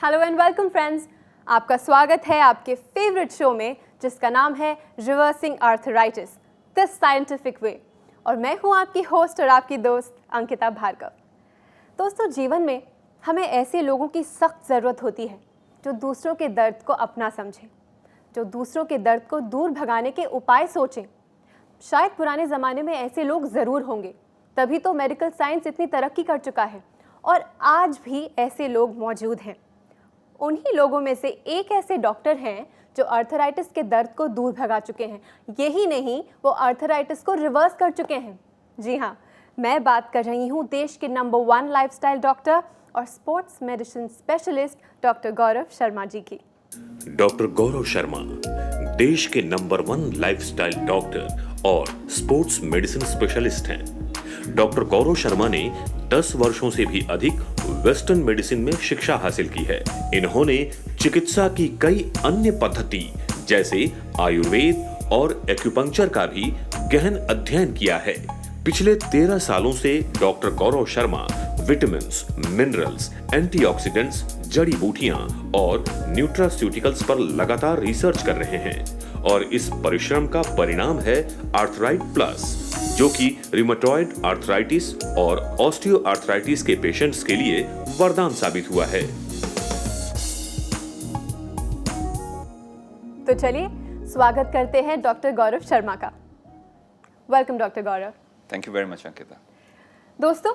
Hello and welcome friends, आपका स्वागत है आपके फेवरेट शो में जिसका नाम है reversing arthritis the scientific way. और मैं हूं आपकी होस्ट और आपकी दोस्त अंकिता भार्गव। दोस्तों, जीवन में हमें ऐसे लोगों की सख्त ज़रूरत होती है जो दूसरों के दर्द को अपना समझें, जो दूसरों के दर्द को दूर भगाने के उपाय सोचें। शायद पुराने ज़माने में ऐसे लोग ज़रूर होंगे, तभी तो मेडिकल साइंस इतनी तरक्की कर चुका है और आज भी ऐसे लोग मौजूद हैं। उन्हीं लोगों में से एक ऐसे डॉक्टर हैं जो आर्थराइटिस के दर्द को दूर भगा चुके हैं। यही नहीं, वो आर्थराइटिस को रिवर्स कर चुके हैं। जी हाँ, मैं बात कर रही हूँ देश के नंबर 1 लाइफस्टाइल डॉक्टर और sports medicine specialist doctor Gaurav Sharma ji की। डॉक्टर गौरव शर्मा देश के नंबर 1 लाइफस्टाइल डॉक्टर और स्पोर्ट्स मेडिसिन स्पेशलिस्ट हैं। डॉक्टर गौरव शर्मा ने 10 वर्षों से भी अधिक वेस्टर्न मेडिसिन में शिक्षा हासिल की है। इन्होंने चिकित्सा की कई अन्य पद्धति जैसे आयुर्वेद और एक्यूपंक्चर का भी गहन अध्ययन किया है। पिछले 13 सालों से doctor Gaurav Sharma vitamins, minerals, antioxidants, जड़ी बूटियां और न्यूट्रास्यूटिकल्स पर लगातार रिसर्च कर रहे हैं और इस परिश्रम का परिणाम है आर्थराइट प्लस, जो कि रिमेटॉइड आर्थराइटिस और ऑस्टियो आर्थराइटिस के पेशेंट्स के लिए वरदान साबित हुआ है। तो चलिए स्वागत करते हैं डॉक्टर गौरव शर्मा का। Welcome doctor Gaurav. Thank you very much Ankita. दोस्तों,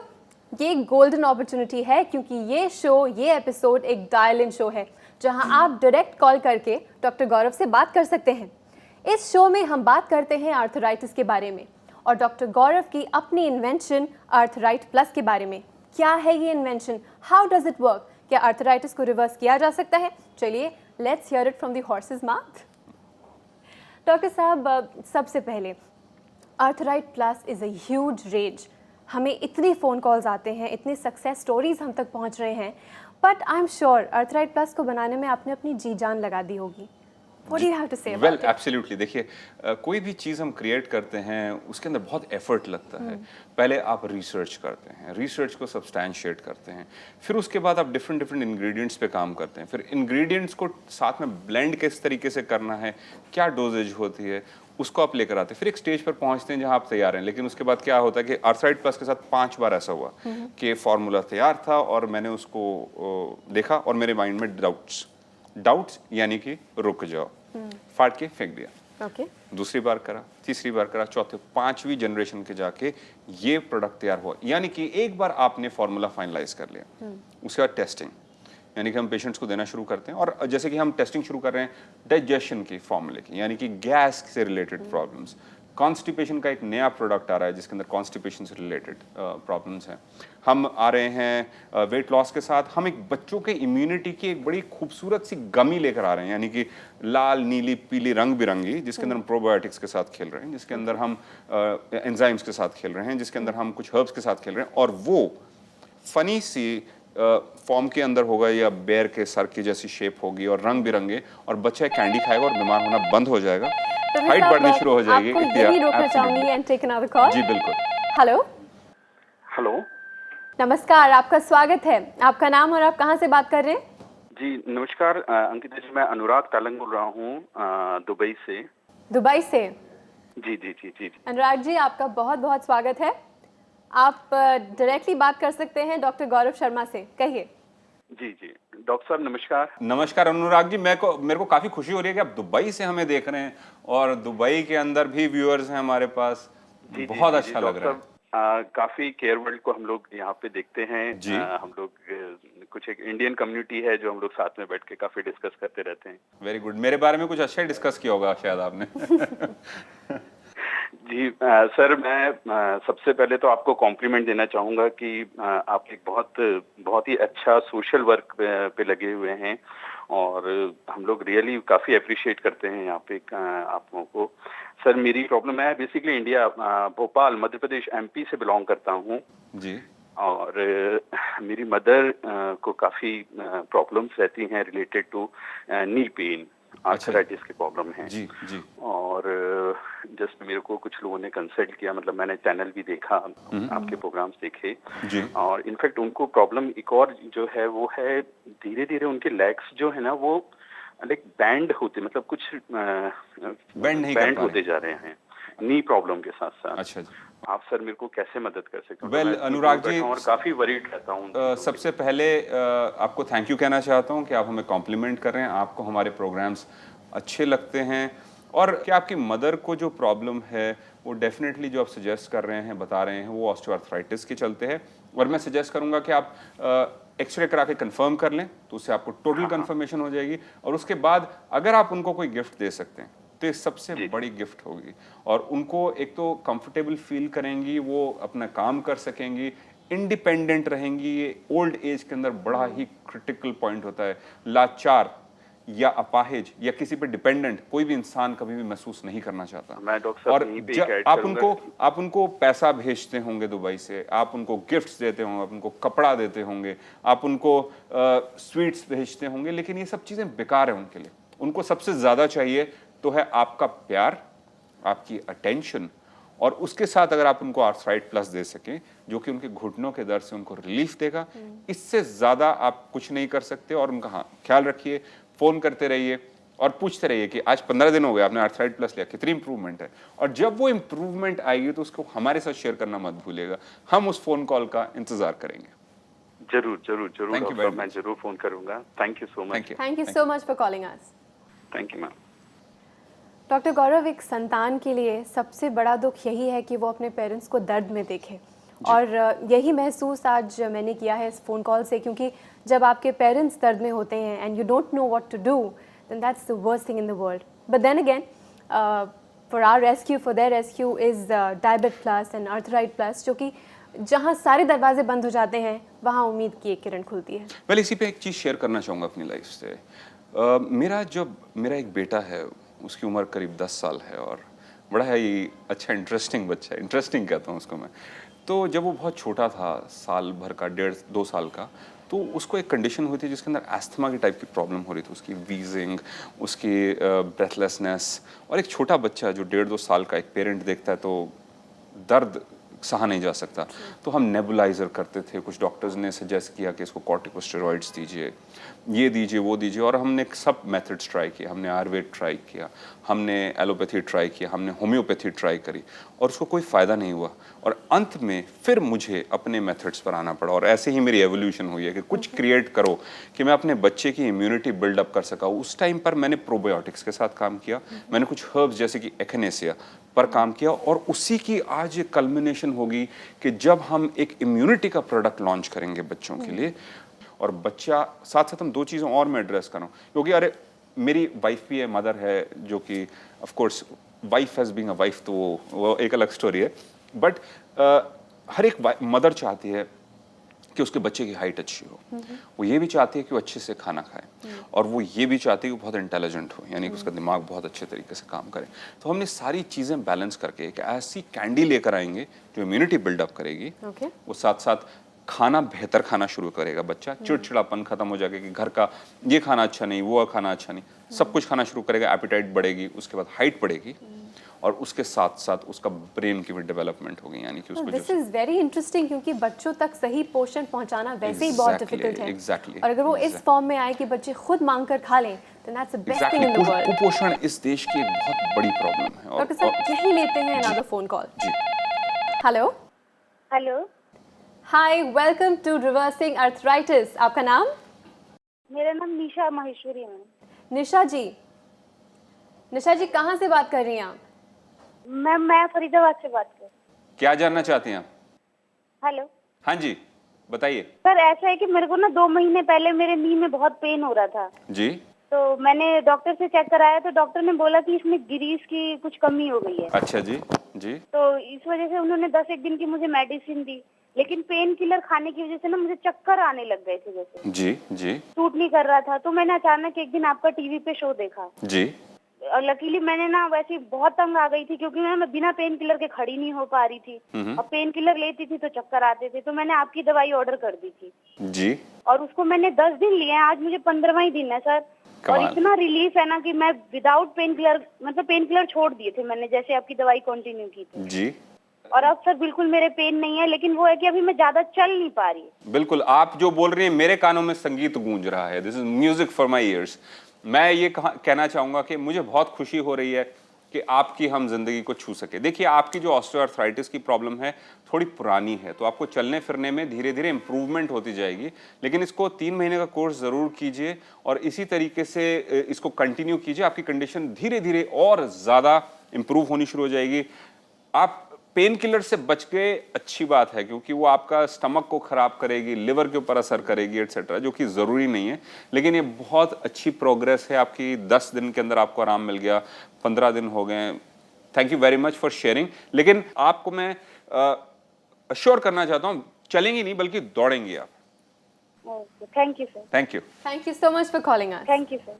ये एक गोल्डन अपॉर्चुनिटी है क्योंकि ये एपिसोड एक डायल इन शो है जहां आप डायरेक्ट कॉल करके डॉक्टर गौरव से बात कर सकते हैं। इस शो में हम बात करते हैं आर्थराइटिस के बारे में और डॉक्टर गौरव की अपनी इन्वेंशन आर्थराइट प्लस के बारे में। क्या है ये invention, how does it work, क्या आर्थराइटिस को रिवर्स किया जा सकता है? चलिए let's hear it from the horse's mouth. Doctor साहब, सबसे पहले Arthrite Plus is a huge range. हमें इतनी फ़ोन कॉल्स आते हैं, इतनी सक्सेस स्टोरीज हम तक पहुंच रहे हैं, but I am sure Arthrite Plus को बनाने में आपने अपनी जी जान लगा दी होगी। What do you have to say about well it? Absolutely. देखिए, कोई भी चीज़ हम क्रिएट करते हैं उसके अंदर बहुत एफर्ट लगता है। पहले आप रिसर्च करते हैं, रिसर्च को सब्सटैंशिएट करते हैं, फिर उसके बाद आप डिफरेंट डिफरेंट इंग्रेडिएंट्स पे काम करते हैं, फिर इंग्रेडिएंट्स को साथ में ब्लेंड किस तरीके से करना है, क्या डोजेज होती है, उसको आप लेकर आते हैं, फिर एक स्टेज पर पहुंचते हैं जहां आप तैयार हैं। लेकिन उसके बाद क्या होता है कि आर्थराइट प्लस के साथ 5 बार ऐसा हुआ कि फार्मूला तैयार था और मैंने उसको देखा और मेरे माइंड में डाउट्स यानी कि रुक जाओ, फाड़ के फेंक दिया। Okay. दूसरी बार करा, तीसरी बार करा, चौथे 5वीं जनरेशन के जाके ये प्रोडक्ट तैयार हुआ। यानी कि एक बार आपने फार्मूला फाइनलाइज कर लिया, उसके बाद टेस्टिंग, यानी कि हम पेशेंट्स को देना शुरू करते हैं। और जैसे कि हम टेस्टिंग शुरू कर रहे हैं डाइजेशन की फार्मूले की, यानी कि गैस से रिलेटेड प्रॉब्लम्स, कॉन्स्टिपेशन का एक नया प्रोडक्ट आ रहा है जिसके अंदर कॉन्स्टिपेशन से रिलेटेड प्रॉब्लम्स हैं। हम आ रहे हैं वेट लॉस के साथ, हम एक बच्चों के इम्यूनिटी की एक बड़ी खूबसूरत सी गमी लेकर आ रहे हैं, यानी कि लाल, नीली, पीली, रंग बिरंगी, जिसके अंदर हम प्रोबायोटिक्स के साथ खेल रहे हैं, जिसके अंदर हम एंजाइम्स के साथ खेल रहे हैं, जिसके अंदर हम कुछ हर्ब्स के साथ खेल रहे हैं। और वो फनी सी फॉर्म के अंदर होगा या बेर के सर की जैसी शेप होगी और रंग बिरंगे, और बच्चा कैंडी खाएगा और बीमार होना बंद हो जाएगा, हाइट बढ़नी शुरू हो जाएगी। आपको यही रोकना चाहूंगी एंड टेक अनदर कॉल। जी बिल्कुल। हेलो। हेलो। नमस्कार, आपका स्वागत है। आपका नाम और आप कहां से बात कर रहे हैं? जी नमस्कार अंकिता जी, मैं अनुराग तालंग बोल रहा हूँ दुबई से। दुबई से? जी जी जी जी। अनुराग जी, आपका बहुत बहुत स्वागत है। आप डायरेक्टली बात कर सकते हैं डॉक्टर गौरव शर्मा से, कहिए। जी जी डॉक्टर साहब नमस्कार। नमस्कार अनुराग जी, मेरे को काफी खुशी हो रही है कि आप दुबई से हमें देख रहे हैं और दुबई के अंदर भी व्यूअर्स हैं हमारे पास। जी बहुत जी, अच्छा लग रहा है। काफी केयर वर्ल्ड को हम लोग यहाँ पे देखते हैं जी। हम लोग कुछ एक इंडियन कम्युनिटी है जो हम लोग साथ में बैठ के काफी डिस्कस करते रहते हैं। Very good. मेरे बारे में कुछ अच्छा डिस्कस किया होगा शायद आपने। जी सर, मैं सबसे पहले तो आपको कॉम्प्लीमेंट देना चाहूँगा कि आप एक बहुत ही अच्छा सोशल वर्क पे लगे हुए हैं और हम लोग रियली काफ़ी अप्रिशिएट करते हैं यहाँ पे आप लोगों को। सर मेरी प्रॉब्लम है basically India, Bhopal Madhya Pradesh MP से बिलोंग करता हूँ जी। और मेरी मदर को काफ़ी प्रॉब्लम्स रहती हैं related to knee pain, arthritis की प्रॉब्लम है। जी जी। और जस्ट मेरे को कुछ लोगों ने कंसल्ट किया, मतलब मैंने चैनल भी देखा, आपके प्रोग्राम्स देखे जी। और इनफैक्ट उनको प्रॉब्लम एक और जो है वो है, धीरे धीरे उनके लेग्स जो है ना वो लाइक बैंड होते, मतलब कुछ नहीं कर पा होते रहे। जा रहे हैं नी प्रॉब्लम के साथ साथ। अच्छा जी। आप सर मेरे को कैसे मदद कर सकते हो? Well, मैं अनुराग दूर बैठा जी, हूं और काफी वरीड रहता हूँ। सबसे पहले आपको थैंक यू कहना चाहता हूं कि आप हमें कॉम्प्लीमेंट कर रहे हैं, आपको हमारे प्रोग्राम्स अच्छे लगते हैं और क्या आपकी मदर को जो प्रॉब्लम है वो डेफिनेटली जो आप सजेस्ट कर रहे हैं, बता रहे हैं, वो ऑस्टियोआर्थराइटिस के चलते हैं। और मैं सजेस्ट करूंगा कि आप एक्सरे करा के कंफर्म कर लें, तो उससे आपको टोटल कंफर्मेशन हो जाएगी। और उसके बाद अगर आप उनको कोई गिफ्ट दे सकते हैं तो ये सबसे बड़ी गिफ्ट होगी और उनको एक तो कंफर्टेबल फील करेंगी, वो अपना काम कर सकेंगी, इंडिपेंडेंट रहेंगी। ये ओल्ड एज के अंदर बड़ा ही क्रिटिकल पॉइंट होता है। लाचार या अपाहिज या किसी पे डिपेंडेंट कोई भी इंसान कभी भी महसूस नहीं करना चाहता। मैं डॉक्टर साहब और यहीं पे एक ऐड आप उनको पैसा भेजते होंगे दुबई से, आप उनको गिफ्ट्स देते होंगे, आप उनको कपड़ा देते होंगे, आप उनको स्वीट्स भेजते होंगे, लेकिन ये सब चीजें बेकार है उनके लिए। उनको सबसे ज्यादा चाहिए तो है आपका प्यार, आपकी अटेंशन, और उसके साथ अगर आप उनको आर्थराइट प्लस दे सकें जो कि उनके घुटनों के दर्द से उनको रिलीफ देगा, इससे ज्यादा आप कुछ नहीं कर सकते। और उनका हाँ ख्याल रखिए, फोन करते रहिए और पूछते रहिए कि आज 15 दिन हो गए आपने आर्थराइट प्लस लिया, कितनी इंप्रूवमेंट है। और जब वो इंप्रूवमेंट आएगी तो उसको हमारे साथ शेयर करना मत भूलिएगा, हम उस फोन कॉल का इंतजार करेंगे। जरूर जरूर जरूर Thank you डॉक्टर very साहब, मैं much. जरूर फोन करूंगा। Thank you so much. Thank you so much for calling us. Thank you ma'am. Doctor Gaurav, एक संतान के लिए सबसे बड़ा दुख यही है कि वो अपने पेरेंट्स को दर्द में देखे, और यही महसूस आज मैंने किया है इस फ़ोन कॉल से, क्योंकि जब आपके पेरेंट्स दर्द में होते हैं and you don't know what to do, then that's the worst thing in the world. But then again for our rescue, for their rescue is Diabit Plus and Arthrite Plus, जो कि जहाँ सारे दरवाजे बंद हो जाते हैं वहाँ उम्मीद की एक किरण खुलती है। पहले इसी पे एक चीज़ शेयर करना चाहूँगा अपनी लाइफ से। मेरा एक बेटा है, उसकी उम्र करीब 10 साल है और बड़ा ही अच्छा इंटरेस्टिंग बच्चा है, इंटरेस्टिंग कहता हूँ उसको मैं। तो जब वो बहुत छोटा था, साल भर का, 1.5-2 साल का, तो उसको एक कंडीशन हुई थी जिसके अंदर एस्थमा की टाइप की प्रॉब्लम हो रही थी, उसकी वीजिंग, उसकी ब्रेथलेसनेस। और एक छोटा बच्चा जो 1.5-2 साल का एक पेरेंट देखता है तो दर्द सहा नहीं जा सकता। तो हम नेबुलाइजर करते थे, कुछ डॉक्टर्स ने सजेस्ट किया कि इसको कॉर्टिकोस्टेरॉइड्स दीजिए, ये दीजिए, वो दीजिए, और हमने सब मेथड्स ट्राई किए। हमने आयुर्वेद ट्राई किया, हमने एलोपैथी ट्राई किया, हमने होम्योपैथी ट्राई करी और उसको कोई फ़ायदा नहीं हुआ। और अंत में फिर मुझे अपने मेथड्स पर आना पड़ा और ऐसे ही मेरी एवोल्यूशन हुई है कि कुछ क्रिएट करो कि मैं अपने बच्चे की इम्यूनिटी बिल्डअप कर सका। उस टाइम पर मैंने प्रोबायोटिक्स के साथ काम किया, मैंने कुछ हर्ब्स जैसे कि एकिनेसिया पर काम किया, और उसी की आज एक कल्मिनेशन होगी कि जब हम एक इम्यूनिटी का प्रोडक्ट लॉन्च करेंगे बच्चों के लिए। और बच्चा साथ साथ हम 2 चीज़ों और मैं एड्रेस कर रहा हूँ, क्योंकि अरे मेरी वाइफ भी है, मदर है, जो कि of course wife has being a wife, तो वो एक अलग स्टोरी है। बट हर एक मदर चाहती है कि उसके बच्चे की हाइट अच्छी हो, वो ये भी चाहती है कि वो अच्छे से खाना खाए, और वो ये भी चाहती है कि वो बहुत इंटेलिजेंट हो, यानी कि उसका दिमाग बहुत अच्छे तरीके से काम करे। तो हमने सारी चीज़ें बैलेंस करके एक ऐसी कैंडी लेकर आएंगे जो इम्यूनिटी बिल्डअप करेगी। वो साथ साथ खाना बेहतर खाना शुरू करेगा बच्चा, चिड़चिड़ापन खत्म हो जाएगा कि घर का ये खाना अच्छा नहीं, वो खाना अच्छा नहीं, सब कुछ खाना शुरू करेगा, एपिटाइट बढ़ेगी, उसके बाद हाइट बढ़ेगी, और उसके साथ साथ उसका ब्रेन की भी डेवलपमेंट होगी, यानी कि उसको दिस इज वेरी इंटरेस्टिंग, क्योंकि बच्चों तक सही पोषण पहुंचाना वैसे ही बहुत डिफिकल्ट है। Exactly. और अगर वो इस फॉर्म में आए कि बच्चे खुद मांग कर खा लें, then that's the best thing in the world. कुपोषण इस देश की एक बहुत बड़ी प्रॉब्लम है। डॉक्टर साहब, यही लेते हैं another phone call. जी। Hello hello, hi, welcome to reversing arthritis. आपका नाम? मेरा नाम निशा माहेश्वरी है। निशा जी। निशा जी, कहाँ से बात कर रही हैं आप? मैं फरीदाबाद से बात कर। क्या जानना चाहती हैं आप? हेलो हाँ जी, बताइए। सर, ऐसा है कि मेरे को ना 2 महीने पहले मेरे नी में बहुत पेन हो रहा था। जी। तो मैंने डॉक्टर से चेक कराया तो डॉक्टर ने बोला कि इसमें ग्रीस की कुछ कमी हो गई है। अच्छा जी। जी। तो इस वजह से उन्होंने 10-1 दिन की मुझे मेडिसिन दी, लेकिन पेन किलर खाने की वजह से ना मुझे चक्कर आने लग गए थे, जैसे जी। जी। सूट नहीं कर रहा था। तो मैंने अचानक एक दिन आपका टीवी पे शो देखा। जी। और लकीली मैंने ना वैसे बहुत तंग आ गई थी, क्योंकि मैं बिना पेन किलर के खड़ी नहीं हो पा रही थी, और पेन किलर लेती थी तो चक्कर आते थे। तो मैंने आपकी दवाई ऑर्डर कर दी थी जी। और उसको मैंने 10 दिन लिए हैं, आज मुझे 15वां ही दिन है सर। और कमाल। इतना रिलीफ है ना कि मैं विदाउट पेन किलर, मतलब पेन किलर छोड़ दिए थे मैंने, जैसे आपकी दवाई कंटिन्यू की थी। जी और अब सर बिल्कुल मेरे पेन नहीं है, लेकिन वो है कि अभी मैं ज्यादा चल नहीं पा रही। बिल्कुल, आप जो बोल रही हैं मेरे कानों में संगीत गूंज रहा है। This is music for my years. मैं ये कहना चाहूंगा कि मुझे बहुत खुशी हो रही है कि आपकी हम जिंदगी को छू सके। देखिए, आपकी जो ऑस्टियोआर्थराइटिस की प्रॉब्लम है थोड़ी पुरानी है, तो आपको चलने फिरने में धीरे धीरे इंप्रूवमेंट होती जाएगी, लेकिन इसको 3 महीने का कोर्स जरूर कीजिए और इसी तरीके से इसको कंटिन्यू कीजिए। आपकी कंडीशन धीरे धीरे और ज्यादा इंप्रूव होनी शुरू हो जाएगी। आप पेन किलर से बच गए, अच्छी बात है, क्योंकि वो आपका स्टमक को खराब करेगी, लिवर के ऊपर असर करेगी एटसेट्रा, जो कि जरूरी नहीं है। लेकिन ये बहुत अच्छी प्रोग्रेस है आपकी। 10 दिन के अंदर आपको आराम मिल गया, 15 दिन हो गए। Thank you very much for sharing. लेकिन आपको मैं अश्योर करना चाहता हूँ, चलेंगी नहीं बल्कि दौड़ेंगी आप। Okay, thank you sir. Thank you. Thank you so much for calling us. Thank you sir.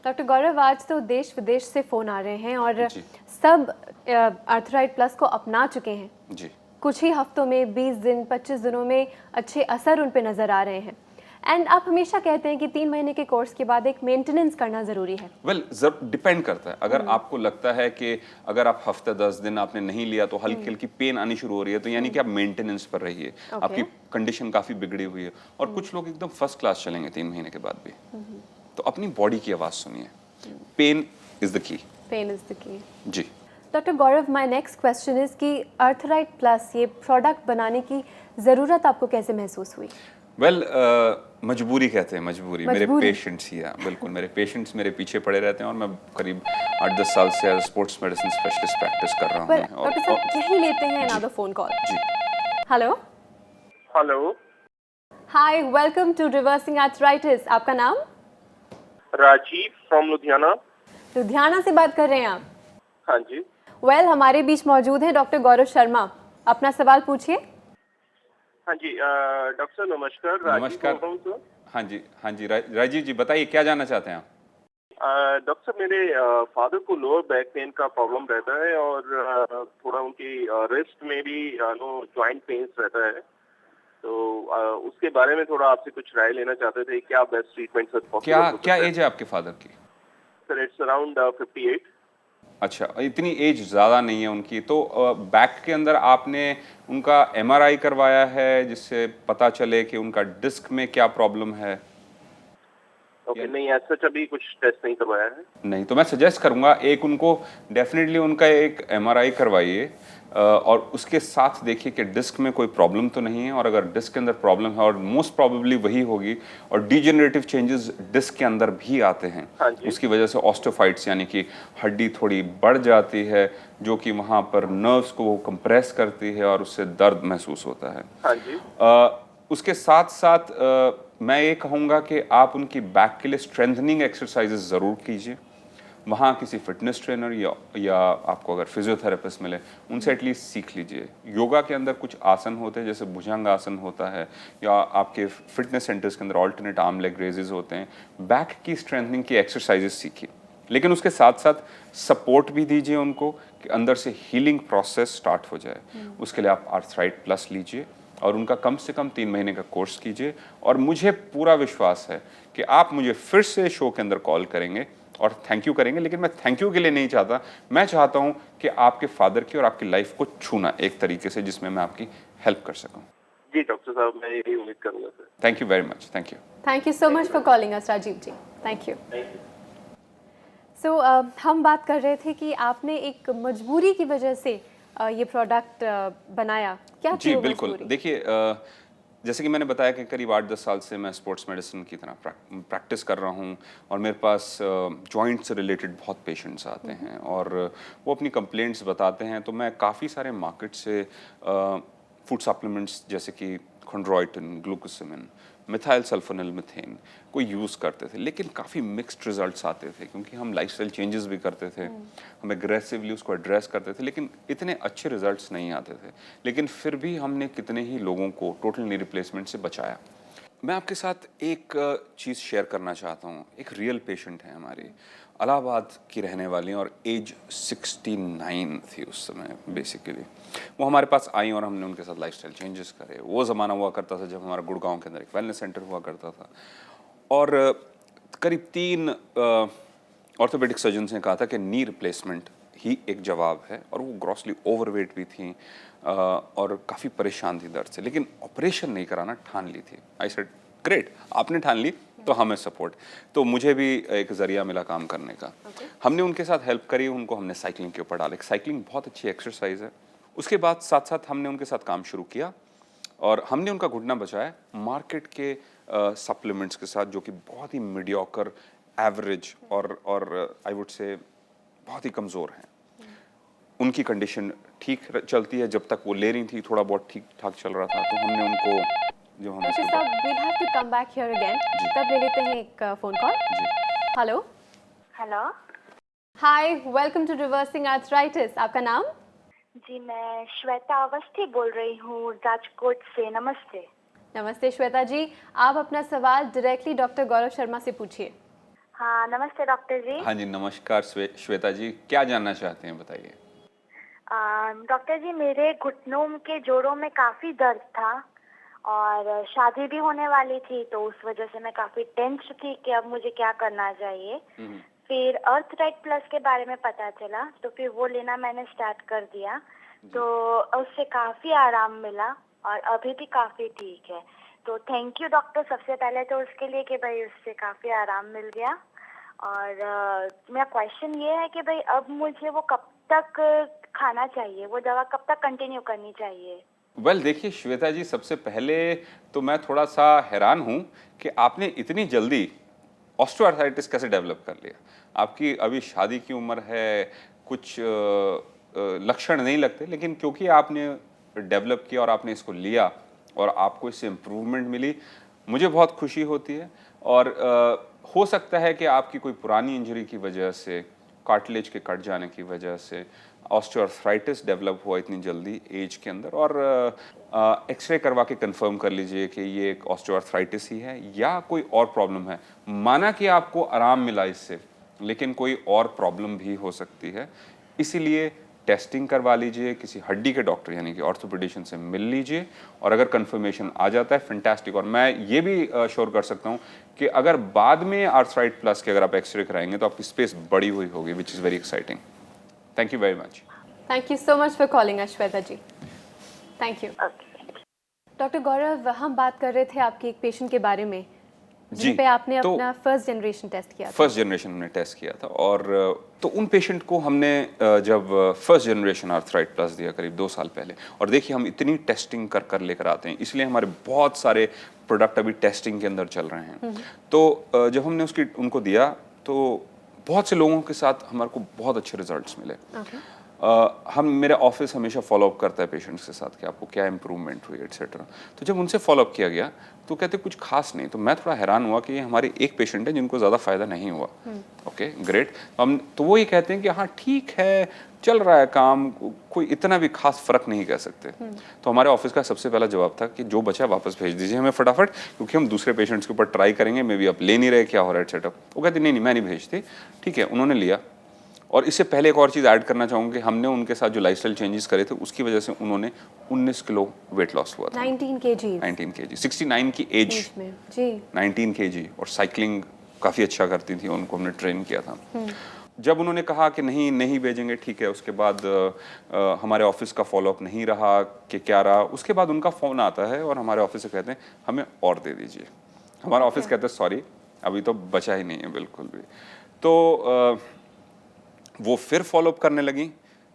Doctor Gaurav, आज तो देश विदेश से फ़ोन आ रहे हैं और जी। सब आर्थराइट प्लस को अपना चुके हैं। जी कुछ ही हफ्तों में 20 दिन 25 दिनों में अच्छे असर उन पे नज़र आ रहे हैं। एंड आप हमेशा कहते हैं कि 3 महीने के कोर्स के बाद एक मेंटेनेंस करना ज़रूरी है। वेल डिपेंड करता है। अगर आपको लगता है कि अगर आप हफ्ते 10 दिन आपने नहीं लिया तो हल्की हल्की पेन आनी शुरू हो रही है, तो यानी कि आप मेंटेनेंस पर रहिए। आपकी कंडीशन काफ़ी बिगड़ी हुई है। और कुछ लोग एकदम फर्स्ट क्लास चलेंगे 3 महीने के बाद भी। तो अपनी बॉडी की आवाज़ सुनिए। Pain is the key. Pain is the key. जी doctor Gaurav, my next question is कि आर्थराइट प्लस ये प्रोडक्ट बनाने की ज़रूरत आपको कैसे महसूस हुई? वेल मजबूरी कहते हैं, मजबूरी। मेरे मजबूरी। पेशेंट्स ही, बिल्कुल मेरे पेशेंट्स मेरे पीछे पड़े रहते हैं और मैं करीब 8-10 साल से as sports medicine specialist practice कर रहा पर हूँ। डॉक्टर साहब, यही लेते हैं अनदर फोन कॉल। जी hello. Hello, hi, welcome to reversing arthritis. आपका नाम? राजीव फ्रॉम लुधियाना। लुधियाना से बात कर रहे हैं आप? हाँ जी। वेल, हमारे बीच मौजूद हैं डॉक्टर गौरव शर्मा। अपना सवाल पूछिए। हाँ जी, डॉक्टर साहब नमस्कार। राजीव नमस्कार। बोल रहा हूँ सर। हाँ जी राजीव जी, बताइए क्या जानना चाहते हैं आप? डॉक्टर साहब, मेरे फादर को लोअर बैक पेन का प्रॉब्लम रहता है और थोड़ा उनकी रिस्ट में भी नो जॉइंट पेन्स रहता है। तो उसके बारे में थोड़ा आपसे कुछ राय लेना चाहते थे, क्या बेस्ट ट्रीटमेंट सर पॉसिबल क्या एज है आपके फादर की? Sir it's around 58। अच्छा, इतनी एज ज़्यादा नहीं है उनकी। तो बैक के अंदर आपने उनका एमआरआई करवाया है जिससे पता चले कि उनका डिस्क में क्या प्रॉब्लम है? ओके, नहीं ऐसा सच अभी कुछ टेस्ट नहीं करवाया है। नहीं, तो मैं सजेस्ट करूंगा एक उनको डेफिनेटली उनका एक एमआरआई करवाइए और उसके साथ देखिए कि डिस्क में कोई प्रॉब्लम तो नहीं है। और अगर डिस्क के अंदर प्रॉब्लम है, और मोस्ट प्रोबेबली वही होगी, और डिजेनरेटिव चेंजेस डिस्क के अंदर भी आते हैं, हाँ जी। उसकी वजह से ऑस्टियोफाइट्स यानी कि हड्डी थोड़ी बढ़ जाती है, जो कि वहाँ पर नर्व्स को कंप्रेस करती है और उससे दर्द महसूस होता है। हाँ जी। उसके साथ साथ मैं ये कहूँगा कि आप उनकी बैक के लिए स्ट्रेंथनिंग एक्सरसाइजेस ज़रूर कीजिए। वहाँ किसी फिटनेस ट्रेनर या आपको अगर फिजियोथेरेपिस्ट मिले, उनसे एटलीस्ट सीख लीजिए। योगा के अंदर कुछ आसन होते हैं, जैसे भुजंग आसन होता है, या आपके फिटनेस सेंटर्स के अंदर ऑल्टरनेट आर्म लेग रेजेस होते हैं। बैक की स्ट्रेंथनिंग की एक्सरसाइजेस सीखिए, लेकिन उसके साथ साथ सपोर्ट भी दीजिए उनको कि अंदर से हीलिंग प्रोसेस स्टार्ट हो जाए। उसके लिए आप आर्थराइट प्लस लीजिए और उनका कम से कम 3 महीने का कोर्स कीजिए। और मुझे पूरा विश्वास है कि आप मुझे फिर से शो के अंदर कॉल करेंगे और थैंक यू करेंगे। लेकिन मैं थैंक यू के लिए नहीं चाहता, मैं चाहता हूं कि आपके फादर की और आपकी लाइफ को छूना एक तरीके से जिसमें मैं आपकी हेल्प कर सकूं। जी डॉक्टर साहब, मैं यही उम्मीद करूंगा sir. Thank you very much. Thank you. Thank you so much for calling us Rajeev ji. Thank you. So हम बात कर रहे थे कि आपने एक मजबूरी की वजह से ये प्रोडक्ट बनाया। क्या थी जी वो बिल्कुल। मजबूरी? देखिए, जैसे कि मैंने बताया कि करीब 8-10 साल से मैं स्पोर्ट्स मेडिसिन की तरह प्रैक्टिस कर रहा हूँ और मेरे पास जॉइंट से रिलेटेड बहुत पेशेंट्स आते हैं और वो अपनी कंप्लेंट्स बताते हैं। तो मैं काफ़ी सारे मार्केट से फूड सप्लीमेंट्स जैसे कि खंड्रोइटिन, ग्लूकोसामिन, मिथाइल सल्फोनिल मीथेन को यूज़ करते थे, लेकिन काफ़ी मिक्स्ड रिजल्ट्स आते थे क्योंकि हम लाइफस्टाइल चेंजेस भी करते थे, हम एग्रेसिवली उसको एड्रेस करते थे, लेकिन इतने अच्छे रिजल्ट्स नहीं आते थे। लेकिन फिर भी हमने कितने ही लोगों को टोटल नी रिप्लेसमेंट से बचाया। मैं आपके साथ एक चीज़ शेयर करना चाहता हूँ। एक रियल पेशेंट है हमारी, इलाहाबाद की रहने वाली और एज 69 थी उस समय बेसिकली। वो हमारे पास आई और हमने उनके साथ लाइफस्टाइल चेंजेस करे। वो ज़माना हुआ करता था जब हमारा गुड़गांव के अंदर एक वेलनेस सेंटर हुआ करता था और करीब 3 ऑर्थोपेडिक सर्जन्स ने कहा था कि नी रिप्लेसमेंट ही एक जवाब है, और वो ग्रॉसली ओवरवेट भी थी और काफ़ी परेशान थी दर्द से, लेकिन ऑपरेशन नहीं कराना ठान ली थी। आई सेड ग्रेट, आपने ठान ली तो हमें सपोर्ट। तो मुझे भी एक ज़रिया मिला काम करने का। हमने उनके साथ हेल्प करी, उनको हमने साइकिलिंग के ऊपर डाला। साइकिलिंग बहुत अच्छी एक्सरसाइज है। उसके बाद साथ साथ हमने उनके साथ काम शुरू किया और हमने उनका घुटना बचाया मार्केट के सप्लीमेंट्स के साथ, जो कि बहुत ही मीडियोकर, एवरेज और आई वुड से बहुत ही कमज़ोर हैं। उनकी कंडीशन ठीक चलती है, जब तक वो ले रही थी थोड़ा बहुत ठीक ठाक चल रहा था, तो हमने उनको जो हम डॉक्टर साहब, we'll have to come back here again. तब ले लेते हैं एक phone call. Hello. Hello hi, welcome to reversing arthritis. आपका नाम? जी, मैं श्वेता अवस्थी बोल रही हूँ राजकोट से। नमस्ते। नमस्ते श्वेता जी, आप अपना सवाल डायरेक्टली डॉक्टर गौरव शर्मा से पूछिए। हाँ नमस्ते डॉक्टर जी। हाँ जी, नमस्कार श्वेता जी, क्या जानना चाहते हैं बताइए। डॉक्टर जी, मेरे घुटनों के जोड़ों में काफ़ी दर्द था और शादी भी होने वाली थी, तो उस वजह से मैं काफ़ी टेंस थी कि अब मुझे क्या करना चाहिए। फिर अर्थराइट प्लस के बारे में पता चला, तो फिर वो लेना मैंने स्टार्ट कर दिया, तो उससे काफ़ी आराम मिला और अभी भी काफ़ी ठीक है। तो थैंक यू डॉक्टर, सबसे पहले तो उसके लिए कि भाई उससे काफ़ी आराम मिल गया। और मेरा क्वेश्चन ये है कि भाई अब मुझे वो कब तक खाना चाहिए, वो दवा कब तक कंटिन्यू करनी चाहिए? वेल देखिए श्वेता जी, सबसे पहले तो मैं थोड़ा सा हैरान हूँ कि आपने इतनी जल्दी ऑस्टियोआर्थराइटिस कैसे डेवलप कर लिया। आपकी अभी शादी की उम्र है, कुछ लक्षण नहीं लगते, लेकिन क्योंकि आपने डेवलप किया और आपने इसको लिया और आपको इससे इम्प्रूवमेंट मिली, मुझे बहुत खुशी होती है। और हो सकता है कि आपकी कोई पुरानी इंजरी की वजह से, कार्टिलेज के कट जाने की वजह से ऑस्टियोआर्थराइटिस डेवलप हुआ इतनी जल्दी एज के अंदर, और एक्सरे करवा के कंफर्म कर लीजिए कि ये एक ऑस्टियोआर्थराइटिस ही है या कोई और प्रॉब्लम है। माना कि आपको आराम मिला इससे, लेकिन कोई और प्रॉब्लम भी हो सकती है, इसीलिए टेस्टिंग करवा लीजिए, किसी हड्डी के डॉक्टर यानी कि ऑर्थोपेडिशियन से मिल लीजिए, और अगर कंफर्मेशन आ जाता है फैंटास्टिक। और मैं ये भी श्योर कर सकता हूँ कि अगर बाद में आर्थराइट प्लस के अगर आप एक्सरे कराएंगे तो आपकी स्पेस बड़ी हुई होगी, which is very exciting. Thank you very much. Thank you so much for calling us Shweta ji. Thank you. Doctor Gaurav, हम बात कर रहे थे आपके एक पेशेंट के बारे में जिन पे आपने तो अपना फर्स्ट जनरेशन टेस्ट किया था। फर्स्ट जनरेशन हमने टेस्ट किया था, और तो उन पेशेंट को हमने जब फर्स्ट जनरेशन आर्थराइट प्लस दिया करीब 2 साल पहले, और देखिए हम इतनी टेस्टिंग कर लेकर आते हैं, इसलिए हमारे बहुत सारे प्रोडक्ट अभी टेस्टिंग के अंदर चल रहे हैं। तो जब हमने उनको दिया तो बहुत से लोगों के साथ हमारे को बहुत अच्छे रिजल्ट्स मिले। मेरा ऑफिस हमेशा फॉलोअप करता है पेशेंट्स के साथ कि आपको क्या इंप्रूवमेंट हुई एट्सेट्रा। तो जब उनसे फॉलोअप किया गया तो कहते कुछ खास नहीं। तो मैं थोड़ा हैरान हुआ कि ये हमारे एक पेशेंट है जिनको ज़्यादा फ़ायदा नहीं हुआ। Okay great. तो वो ये कहते हैं कि हाँ ठीक है, चल रहा है काम, कोई इतना भी खास फ़र्क नहीं कह सकते। तो हमारे ऑफिस का सबसे पहला जवाब था कि जो बचा वापस भेज दीजिए हमें फटाफट, क्योंकि हम दूसरे पेशेंट्स के ऊपर ट्राई करेंगे, मे बी आप ले नहीं रहे, क्या हो रहा है एट्सेट्रा। वो कहते नहीं मैं नहीं भेजती। ठीक है, उन्होंने लिया। और इससे पहले एक और चीज़ ऐड करना चाहूँगा कि हमने उनके साथ जो लाइफस्टाइल चेंजेस करे थे उसकी वजह से उन्होंने 19 किलो वेट लॉस हुआ था। 19 kg 69 की एज में जी। 19 kg, और साइकिलिंग काफ़ी अच्छा करती थी, उनको हमने ट्रेन किया था। जब उन्होंने कहा कि नहीं भेजेंगे, ठीक है, उसके बाद हमारे ऑफिस का फॉलोअप नहीं रहा कि क्या रहा, उसके बाद उनका फ़ोन आता है और हमारे ऑफिस से कहते हैं हमें और दे दीजिए। हमारा ऑफिस कहता है सॉरी अभी तो बचा ही नहीं है बिल्कुल भी। तो वो फिर फॉलोअप करने लगी,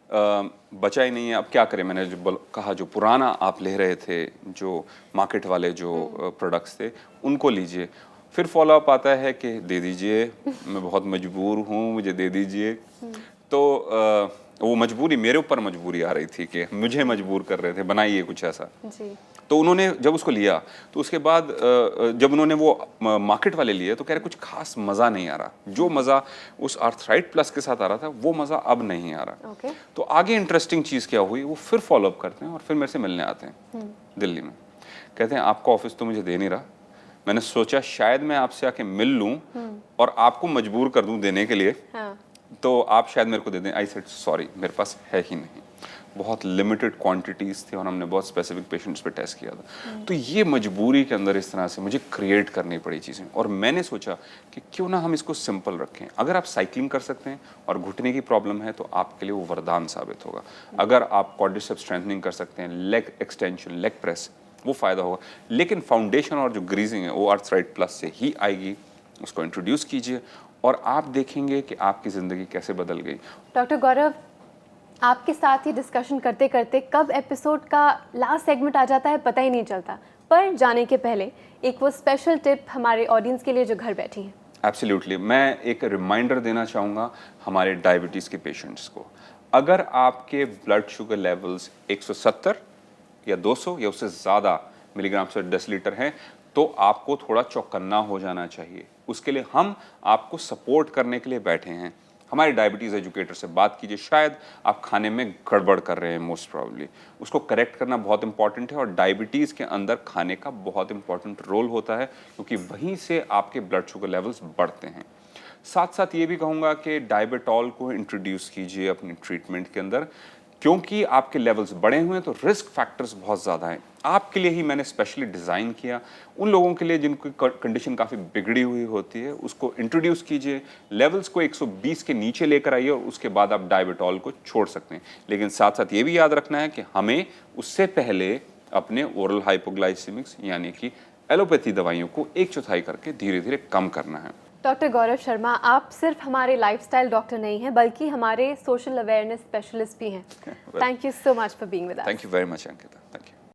बचा ही नहीं है, अब क्या करें। मैंने कहा जो पुराना आप ले रहे थे, जो मार्केट वाले जो प्रोडक्ट्स थे उनको लीजिए। फिर फॉलोअप आता है कि दे दीजिए, मैं बहुत मजबूर हूँ, मुझे दे दीजिए। तो वो मजबूरी, मेरे ऊपर मजबूरी आ रही थी कि मुझे मजबूर कर रहे थे, बनाइए कुछ ऐसा जी। तो उन्होंने जब उसको लिया तो उसके बाद जब उन्होंने वो मार्केट वाले लिए तो कह रहे कुछ खास मज़ा नहीं आ रहा, जो मज़ा उस आर्थराइट प्लस के साथ आ रहा था वो मज़ा अब नहीं आ रहा। तो आगे इंटरेस्टिंग चीज़ क्या हुई, वो फिर फॉलोअप करते हैं और फिर मेरे से मिलने आते हैं दिल्ली में। कहते हैं आपका ऑफिस तो मुझे दे नहीं रहा, मैंने सोचा शायद मैं आपसे आके मिल लूँ और आपको मजबूर कर दूँ देने के लिए, तो आप शायद मेरे को दे दें। आई सेड सॉरी मेरे पास है ही नहीं। बहुत लिमिटेड क्वांटिटीज़ थे और हमने बहुत स्पेसिफिक पेशेंट्स पे टेस्ट किया था। तो ये मजबूरी के अंदर इस तरह से मुझे क्रिएट करनी पड़ी चीज़ें, और मैंने सोचा कि क्यों ना हम इसको सिंपल रखें। अगर आप साइकिलिंग कर सकते हैं और घुटने की प्रॉब्लम है तो आपके लिए वो वरदान साबित होगा। अगर आप क्वाड्रिसेप्स स्ट्रेंथनिंग कर सकते हैं, लेग एक्सटेंशन, लेग प्रेस, वो फ़ायदा होगा। लेकिन फाउंडेशन और जो ग्रीजिंग है वो आर्थराइट प्लस से ही आएगी। उसको इंट्रोड्यूस कीजिए और आप देखेंगे कि आपकी ज़िंदगी कैसे बदल गई। डॉक्टर गौरव, आपके साथ ही डिस्कशन करते करते कब एपिसोड का लास्ट सेगमेंट आ जाता है पता ही नहीं चलता। पर जाने के पहले एक वो स्पेशल टिप हमारे ऑडियंस के लिए जो घर बैठी हैं। एब्सोल्युटली, मैं एक रिमाइंडर देना चाहूँगा हमारे डायबिटीज़ के पेशेंट्स को। अगर आपके ब्लड शुगर लेवल्स 170 या 200 या उससे ज़्यादा मिलीग्राम पर डेसीलीटर हैं तो आपको थोड़ा चौकन्ना हो जाना चाहिए। उसके लिए हम आपको सपोर्ट करने के लिए बैठे हैं। हमारे डायबिटीज़ एजुकेटर से बात कीजिए। शायद आप खाने में गड़बड़ कर रहे हैं, मोस्ट प्रॉब्ली उसको करेक्ट करना बहुत इंपॉर्टेंट है, और डायबिटीज़ के अंदर खाने का बहुत इंपॉर्टेंट रोल होता है क्योंकि वहीं से आपके ब्लड शुगर लेवल्स बढ़ते हैं। साथ साथ ये भी कहूँगा कि डायबिटॉल को इंट्रोड्यूस कीजिए अपनी ट्रीटमेंट के अंदर, क्योंकि आपके लेवल्स बढ़े हुए हैं तो रिस्क फैक्टर्स बहुत ज़्यादा हैं। आपके लिए ही मैंने स्पेशली डिज़ाइन किया, उन लोगों के लिए जिनकी कंडीशन काफ़ी बिगड़ी हुई होती है उसको इंट्रोड्यूस कीजिए। लेवल्स को 120 के नीचे लेकर आइए और उसके बाद आप डायबिटॉल को छोड़ सकते हैं। लेकिन साथ साथ ये भी याद रखना है कि हमें उससे पहले अपने ओरल हाइपोग्लाइसेमिक्स यानी कि एलोपैथी दवाइयों को 1/4 करके धीरे धीरे कम करना है। डॉक्टर गौरव शर्मा, आप सिर्फ हमारे लाइफस्टाइल डॉक्टर नहीं हैं बल्कि हमारे सोशल अवेयरनेस स्पेशलिस्ट भी हैं। Thank you so much for being with us. Thank you very much Ankita.